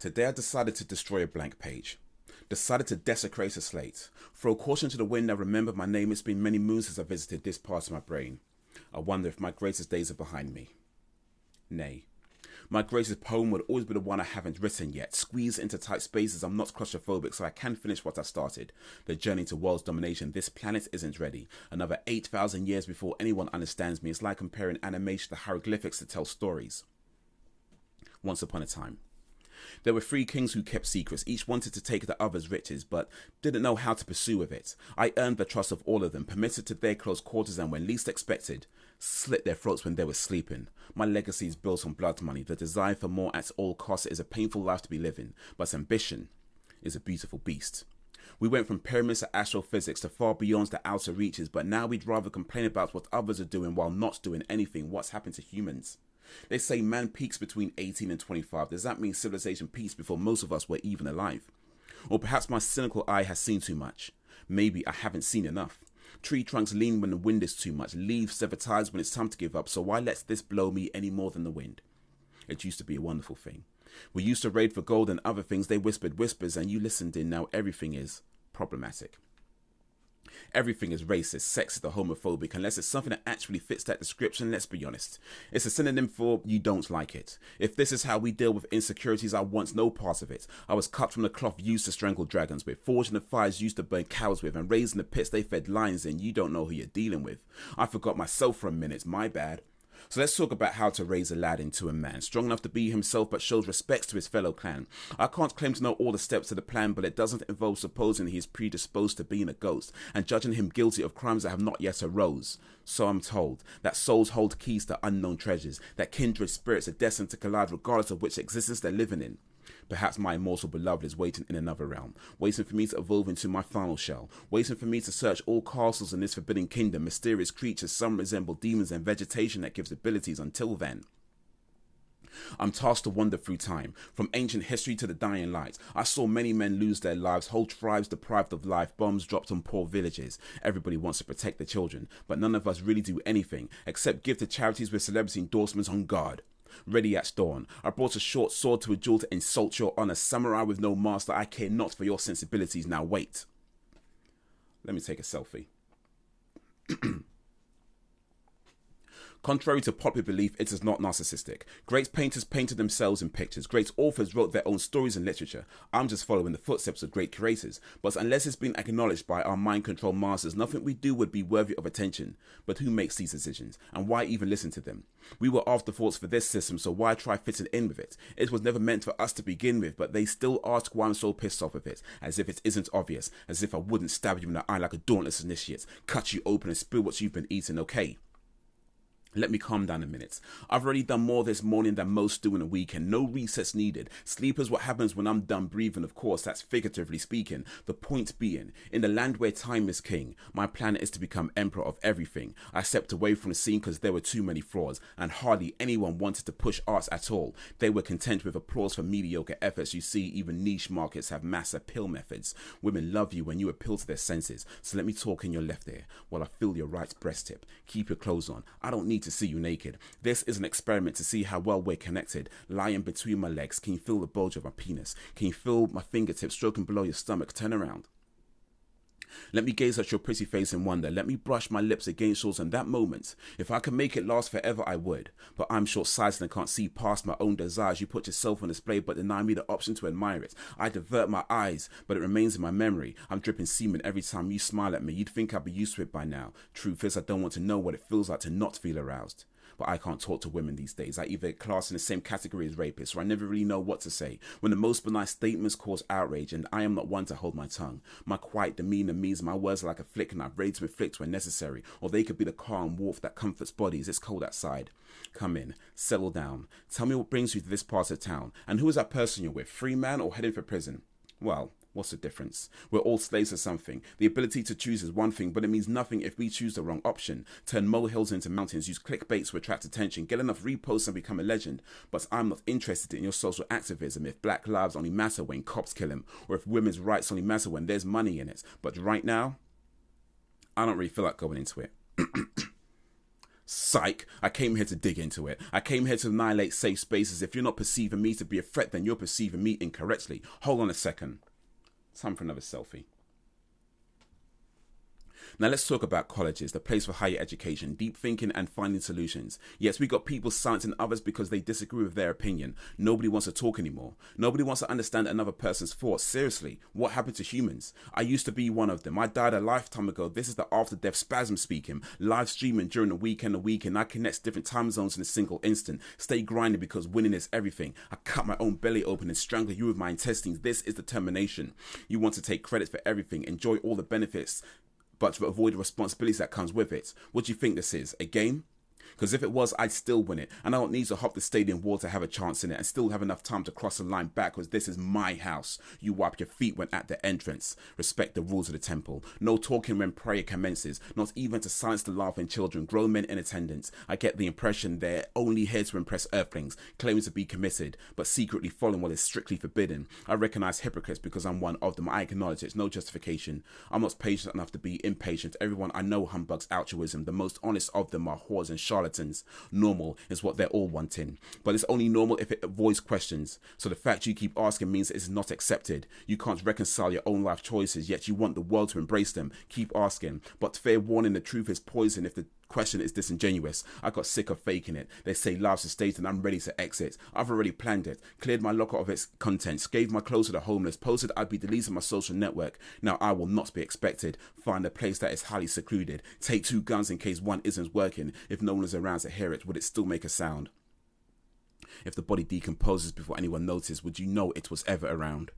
Today I decided to destroy a blank page. Decided to desecrate a slate. Throw caution to the wind and remember my name. It's been many moons since I visited this part of my brain. I wonder if my greatest days are behind me. Nay. My greatest poem would always be the one I haven't written yet. Squeezed into tight spaces, I'm not claustrophobic, so I can finish what I started. The journey to world's domination. This planet isn't ready. Another 8,000 years before anyone understands me. It's like comparing animation to hieroglyphics to tell stories. Once upon a time, there were three kings who kept secrets. Each wanted to take the other's riches, but didn't know how to pursue with it. I earned the trust of all of them, permitted to their close quarters, and when least expected, slit their throats when they were sleeping. My legacy is built on blood money. The desire for more at all costs is a painful life to be living, but ambition is a beautiful beast. We went from pyramids to astrophysics to far beyond the outer reaches, but now we'd rather complain about what others are doing while not doing anything. What's happened to humans? They say man peaks between 18 and 25. Does that mean civilization peaks before most of us were even alive? Or perhaps my cynical eye has seen too much. Maybe I haven't seen enough. Tree trunks lean when the wind is too much. Leaves sever ties when it's time to give up. So why lets this blow me any more than the wind? It used to be a wonderful thing. We used to raid for gold and other things. They whispered whispers and you listened in. Now everything is problematic. Everything is racist, sexist, or homophobic unless it's something that actually fits that description. Let's be honest. It's a synonym for you don't like it. If this is how we deal with insecurities, I want no part of it. I was cut from the cloth used to strangle dragons with, forged in the fires used to burn cows with, and raised in the pits they fed lions in. You don't know who you're dealing with. I forgot myself for a minute. My bad. So let's talk about how to raise a lad into a man, strong enough to be himself but shows respect to his fellow clan. I can't claim to know all the steps to the plan, but it doesn't involve supposing he is predisposed to being a ghost and judging him guilty of crimes that have not yet arose. So I'm told that souls hold keys to unknown treasures, that kindred spirits are destined to collide regardless of which existence they're living in. Perhaps my immortal beloved is waiting in another realm, waiting for me to evolve into my final shell, waiting for me to search all castles in this forbidden kingdom, mysterious creatures, some resemble demons, and vegetation that gives abilities. Until then, I'm tasked to wander through time, from ancient history to the dying light. I saw many men lose their lives, whole tribes deprived of life, bombs dropped on poor villages. Everybody wants to protect their children, but none of us really do anything, except give to charities with celebrity endorsements on guard. Ready at dawn, I brought a short sword to a duel to insult your honor. Samurai with no master, I care not for your sensibilities. Now wait. Let me take a selfie. Contrary to popular belief, it is not narcissistic. Great painters painted themselves in pictures. Great authors wrote their own stories in literature. I'm just following the footsteps of great curators. But unless it's been acknowledged by our mind control masters, nothing we do would be worthy of attention. But who makes these decisions? And why even listen to them? We were afterthoughts for this system, so why try fitting in with it? It was never meant for us to begin with, but they still ask why I'm so pissed off with it. As if it isn't obvious. As if I wouldn't stab you in the eye like a dauntless initiate. Cut you open and spill what you've been eating, okay? Let me calm down a minute. I've already done more this morning than most do in a weekend. No resets needed. Sleep is what happens when I'm done breathing. Of course, that's figuratively speaking. The point being, in the land where time is king, my plan is to become emperor of everything. I stepped away from the scene because there were too many flaws, and hardly anyone wanted to push arts at all. They were content with applause for mediocre efforts. You see, even niche markets have mass appeal methods. Women love you when you appeal to their senses. So let me talk in your left ear while I feel your right breast tip. Keep your clothes on. I don't need to see you naked. This is an experiment to see how well we're connected. Lying between my legs, can you feel the bulge of my penis? Can you feel my fingertips stroking below your stomach? Turn around. Let me gaze at your pretty face in wonder. Let me brush my lips against yours in that moment. If I could make it last forever, I would. But I'm short-sighted and can't see past my own desires. You put yourself on display but deny me the option to admire it. I divert my eyes, but it remains in my memory. I'm dripping semen every time you smile at me. You'd think I'd be used to it by now. Truth is, I don't want to know what it feels like to not feel aroused. But I can't talk to women these days. I either class in the same category as rapists, or I never really know what to say. When the most benign statements cause outrage, and I am not one to hold my tongue. My quiet demeanor means my words are like a flick, and I've ready to inflict when necessary. Or they could be the calm warmth that comforts bodies. It's cold outside. Come in, settle down. Tell me what brings you to this part of town, and who is that person you're with? Free man or heading for prison? Well, what's the difference? We're all slaves of something. The ability to choose is one thing, but it means nothing if we choose the wrong option. Turn molehills into mountains, use clickbait to attract attention, get enough reposts and become a legend. But I'm not interested in your social activism if black lives only matter when cops kill him, or if women's rights only matter when there's money in it. But right now, I don't really feel like going into it. Psych, I came here to dig into it. I came here to annihilate safe spaces. If you're not perceiving me to be a threat, then you're perceiving me incorrectly. Hold on a second. Time for another selfie. Now let's talk about colleges, the place for higher education, deep thinking and finding solutions. Yes, we got people silencing others because they disagree with their opinion. Nobody wants to talk anymore. Nobody wants to understand another person's thoughts. Seriously, what happened to humans? I used to be one of them. I died a lifetime ago. This is the after-death spasm speaking. Live streaming during the weekend. I connect different time zones in a single instant. Stay grinding because winning is everything. I cut my own belly open and strangle you with my intestines. This is determination. You want to take credit for everything, enjoy all the benefits, but to avoid the responsibilities that comes with it. What do you think this is? A game? Because if it was, I'd still win it. And I don't need to hop the stadium wall to have a chance in it and still have enough time to cross the line back, because this is my house. You wipe your feet when at the entrance. Respect the rules of the temple. No talking when prayer commences. Not even to silence the laughing children. Grown men in attendance. I get the impression they're only here to impress earthlings, claiming to be committed, but secretly following what is strictly forbidden. I recognize hypocrites because I'm one of them. I acknowledge it's no justification. I'm not patient enough to be impatient. Everyone I know humbugs altruism. The most honest of them are whores and charlatans. Normal is what they're all wanting, but it's only normal if it avoids questions. So the fact you keep asking means it's not accepted. You can't reconcile your own life choices, yet you want the world to embrace them. Keep asking, but fair warning, the truth is poison if the question is disingenuous. I got sick of faking it. They say life's a state and I'm ready to exit. I've already planned it, cleared my locker of its contents, gave my clothes to the homeless, posted I'd be deleting my social network. Now I will not be expected. Find a place that is highly secluded. Take 2 guns in case one isn't working. If no one is around to hear it, would it still make a sound? If the body decomposes before anyone noticed, would you know it was ever around?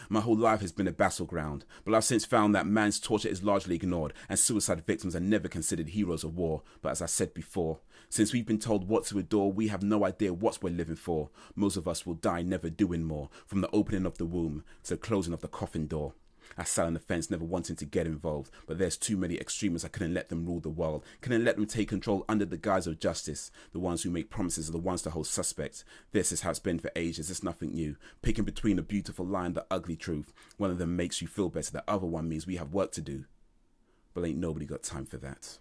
My whole life has been a battleground, but I've since found that man's torture is largely ignored and suicide victims are never considered heroes of war. But as I said before, since we've been told what to adore, we have no idea what we're living for. Most of us will die never doing more, from the opening of the womb to the closing of the coffin door. I sat on the fence, never wanting to get involved, but there's too many extremists. I couldn't let them rule the world, couldn't let them take control under the guise of justice. The ones who make promises are the ones to hold suspects. This is how it's been for ages. It's nothing new. Picking between the beautiful lie and the ugly truth. One of them makes you feel better, the other one means we have work to do. But ain't nobody got time for that.